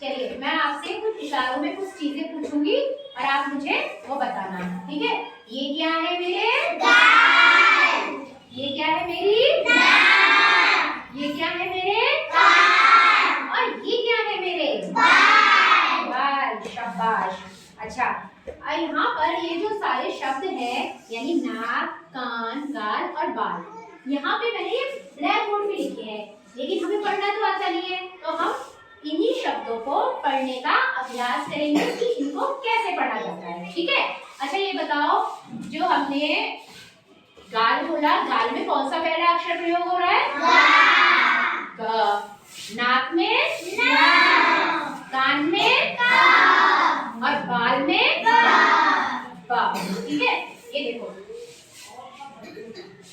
चलिए मैं आपसे कुछ इशारों में कुछ चीजें पूछूंगी और आप मुझे वो बताना है, ठीक है। ये क्या है मेरे? गाय। ये क्या है मेरी? गाय। ये क्या है मेरे? गाय। और ये क्या है मेरे? बाल। बाल, शाबाश। अच्छा, यहाँ पर ये जो सारे शब्द हैं यानी नाक, कान, गाल और बाल, यहाँ पे मैंने ये ब्लैक बोर्ड पे लिखे हैं, लेकिन हमें पढ़ना तो आता नहीं है, तो हम इन्हीं शब्दों को पढ़ने का अभ्यास करेंगे कि इनको कैसे पढ़ा जाता है, ठीक है। अच्छा ये बताओ, जो हमने गाल बोला, गाल में कौन सा पहला अक्षर प्रयोग हो रहा है? ग। नाक में न, कान में का, और बाल में बा, ठीक है। ये देखो,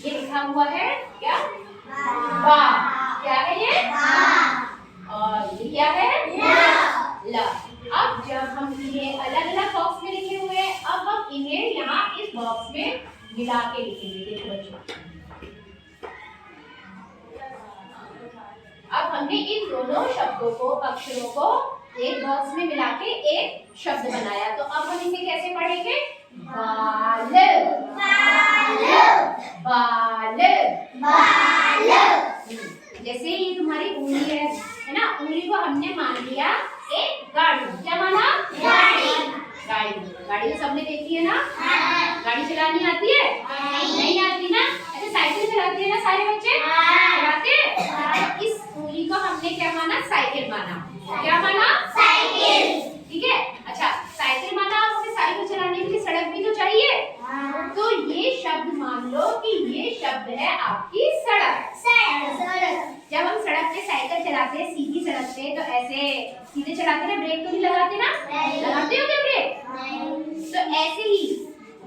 ये लिखा हुआ है क्या? बा। क्या है ये? और ये क्या है? ल। अब जब हम इन्हें अलग अलग बॉक्स में लिखे हुए हैं, अब हम इन्हें यहाँ इस बॉक्स में मिला के लिखेंगे। देखो बच्चों, अब हमने इन दोनों शब्दों को, अक्षरों को एक बॉक्स में मिला के एक शब्द बनाया, तो अब हम इसे कैसे पढ़ेंगे? बाल, बाल, बाल। जैसे ये तुम्हारी उंगली है ना, उंगली को हमने मान लिया एक गाड़ी। क्या माना? गाड़ी। गाड़ी, गाड़ी तो सबने देखी है ना? गाड़ी चलानी आती है? नहीं आती ना? अच्छा, साइकिल चलाते हैं ना सारे बच्चे? चलाते हैं। तो इस उंगली को हमने क्या माना? साइकिल माना। क्या माना? साइकिल, ठीक है। अच्छा, साइकिल माना, हमें साइकिल चलाने के लिए सड़क भी तो चाहिए, तो ये शब्द मान लो कि ये शब्द है आपकी सड़क। जब हम सड़क पे साइकिल चलाते हैं, सीधी सड़क पे, तो ऐसे सीधे चलाते ना, ब्रेक तो नहीं लगाते ना? लगाते हो क्या ब्रेक? तो ऐसे ही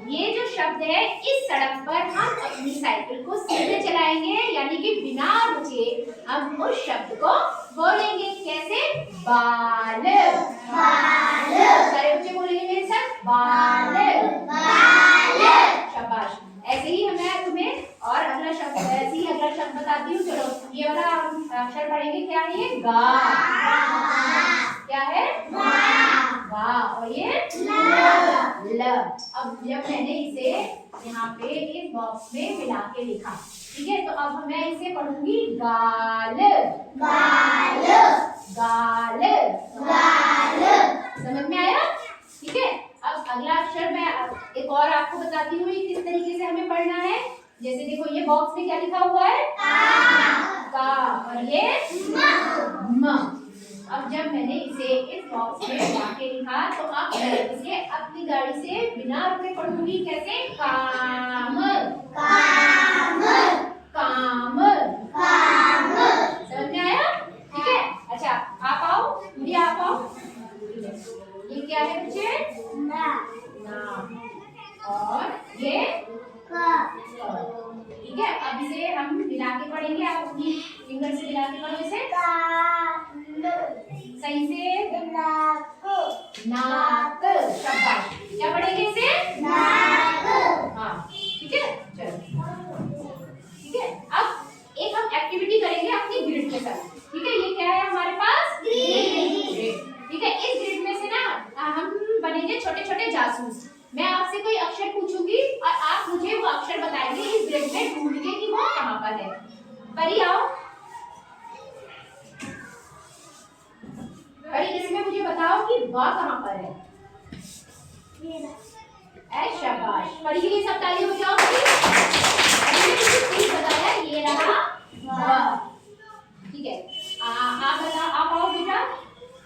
ये जो शब्द है, इस सड़क पर हम अपनी साइकिल को सीधे चलाएंगे, यानी कि बिना रुके हम उस शब्द को बोलेंगे। कैसे? बाल, बाल। सारे बच्चे बोलेंगे मेरे साथ, बाल, बाल। शाबाश। ऐसे ही मैं तुम्हें और अगला शब्द, ऐसे ही अगला शब्द बताती हूँ। चलो, ये वाला अक्षर पढ़ेंगे। क्या है ये? गा। क्या है? गा। और ये ल। अब जब मैंने इसे यहाँ पे इस बॉक्स में मिला के लिखा, ठीक है, तो अब मैं इसे पढ़ूंगी गाल, गाल, गाल, गाल। समझ में आया? ठीक है। अब अगला अक्षर मैं एक और आपको बताती हूँ किस तरीके से हमें पढ़ना है। जैसे देखो, ये बॉक्स में क्या लिखा हुआ है? का। और ये म। अब जब मैंने इसे इस बॉक्स में मिला के लिखा, तो अब मैं इसे अपनी गाड़ी से बिना रुके पढ़ूंगी। कैसे? काम, काम, काम, काम। समझ में आया? ठीक है। अच्छा, आप आओ, मुझे आप आओ। ये क्या है बच्चे? ना। और ये ठीक है। अब इसे हम मिला के पढ़ेंगे। आप अपनी फिंगर से मिला के पढ़ो इसे सही से। नाक। शाबाश। क्या पढ़ेंगे इसे? नाक। हाँ, ठीक है। चलो, ठीक है। अब एक हम एक्टिविटी करेंगे अपनी ग्रिड के साथ, ठीक है। ये क्या है हमारे पास? ग्रिड। ठीक है। इस ग्रिड में से ना हम बनेंगे छोटे छोटे जासूस। मैं आपसे कोई अक्षर पूछूंगी और आप मुझे वो अक्षर बताएंगे इस ग्रिड में ढूंढ के कि वो कहाँ पर है। परी आओ। परी, इसमें मुझे बताओ कि वह कहाँ पर है? शाबाश। परी के लिए सब तालियां बजाओ। परी ने बताया ये रहा वह, ठीक है। आप बताओ, आप आओ बेटा,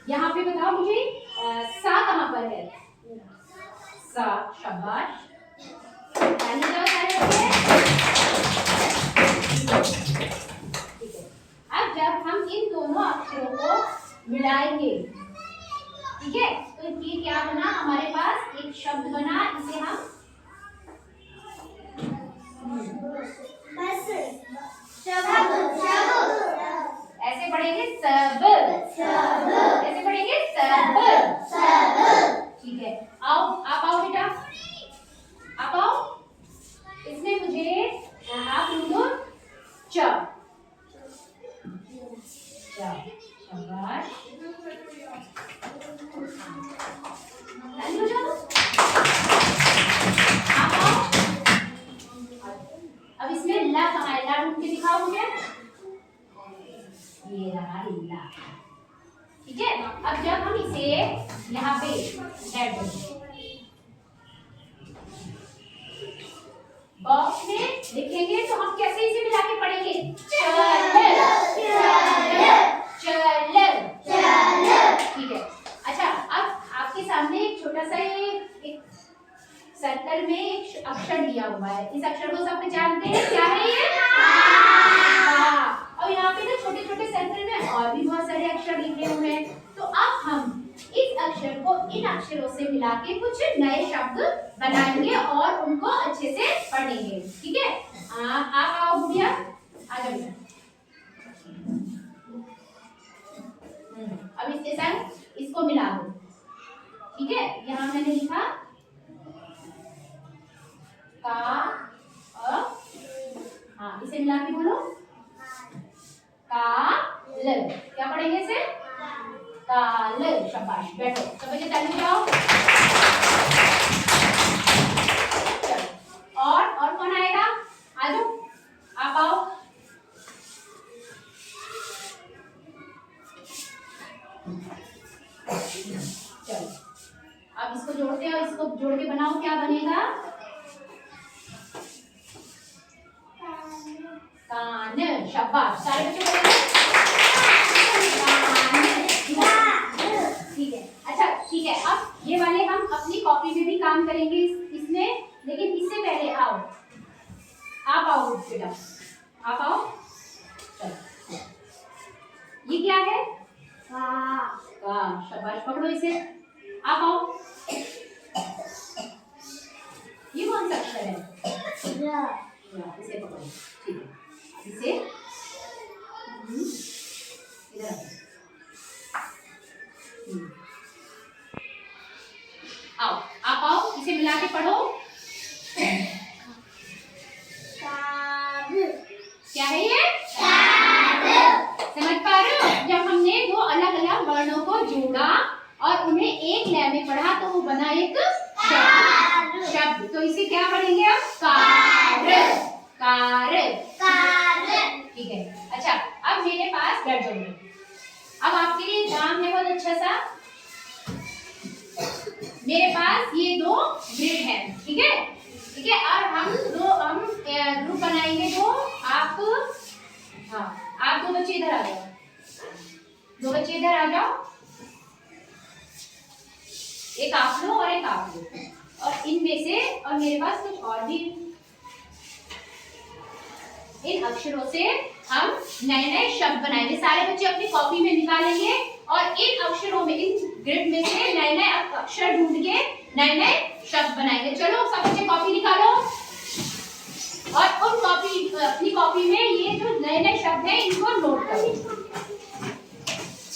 यहाँ पे बताओ मुझे सा कहाँ पर है? सा। शाबाश। ताली दो सारे बच्चे। ठीक है। अब जब हम इन दोनों अक्षरों को मिलाएंगे, ठीक है, तो ये क्या बना? हमारे पास एक शब्द बना। इसे हम ऐसे पढ़ेंगे, सब। ऐसे पढ़ेंगे, सब। ठीक है। आओ, आप आओ बेटा, आप आओ। इसमें मुझे आप लिखो च। शाबाश। इसे यहाँ पे ऐड करो। बॉक्स में लिखेंगे तो हम कैसे इसे मिला के पढ़ेंगे? चल ठीक है। अच्छा, अब आपके सामने एक छोटा सा एक सर्कल में एक अक्षर दिया हुआ है। इस अक्षर को सब जानते हैं, क्या है ये? और यहाँ पे ना छोटे छोटे सर्कल में और भी बहुत सारे अक्षर लिखे हुए हैं। तो अब हम इस अक्षर को इन अक्षरों से मिला के कुछ नए शब्द बनाएंगे और उनको अच्छे से पढ़ेंगे। ठीक है, आप आओ गुड़िया, आ जाओ। अब इसके साथ इसको मिला दो। ठीक है, यहाँ मैंने लिखा का हाँ, इसे मिला के बोलो काल। क्या पढ़ेंगे इसे? काल। शाबाश, बैठो सब बच्चे ताली जाओ। और कौन आएगा? आ जाओ, आप आओ। चलो, अब इसको जोड़ते हैं और इसको जोड़ के बनाओ, क्या बनेगा? कान। शाबाश, सारे बच्चे बोलेंगे ठीक है। अच्छा ठीक है, अब ये वाले हम अपनी कॉपी में भी काम करेंगे इसमें, लेकिन इससे पहले आओ, आप आओ बेटा, आप आओ। चलो, ये क्या है? शाबाश, पकड़ो इसे, आप आओ। ये कौन सा अक्षर है? इसे पकड़ो। ठीक है, इसे इधर आओ, आप आओ, इसे मिला के पढ़ो। क्या है ये? समझ पा रहे हो? जब हमने दो अलग अलग वर्णों को जोड़ा और उन्हें एक लय में पढ़ा तो वो बना एक शब्द। तो इसे क्या पढ़ेंगे अब? कार। ठीक है। अच्छा, अब मेरे पास बैठ जाओ। अब आपके लिए काम है बहुत अच्छा सा। मेरे पास ये दो ग्रिड है, ठीक है? ठीक है, और हम ग्रुप बनाएंगे। दो आप, हाँ, आप दो बच्चे इधर आ जाओ, दो बच्चे इधर आ जाओ। एक आप लो और एक आप लो, और इनमें से और मेरे पास कुछ और भी इन अक्षरों से हम नए नए शब्द बनाएंगे। सारे बच्चे अपनी कॉपी में निकालेंगे और इन अक्षरों में, इन ग्रिड में से नए नए अक्षर ढूंढ के नए नए शब्द बनाएंगे। चलो सब बच्चे कॉपी निकालो और उन अपनी कॉपी में ये जो नए नए शब्द हैं इनको नोट करो।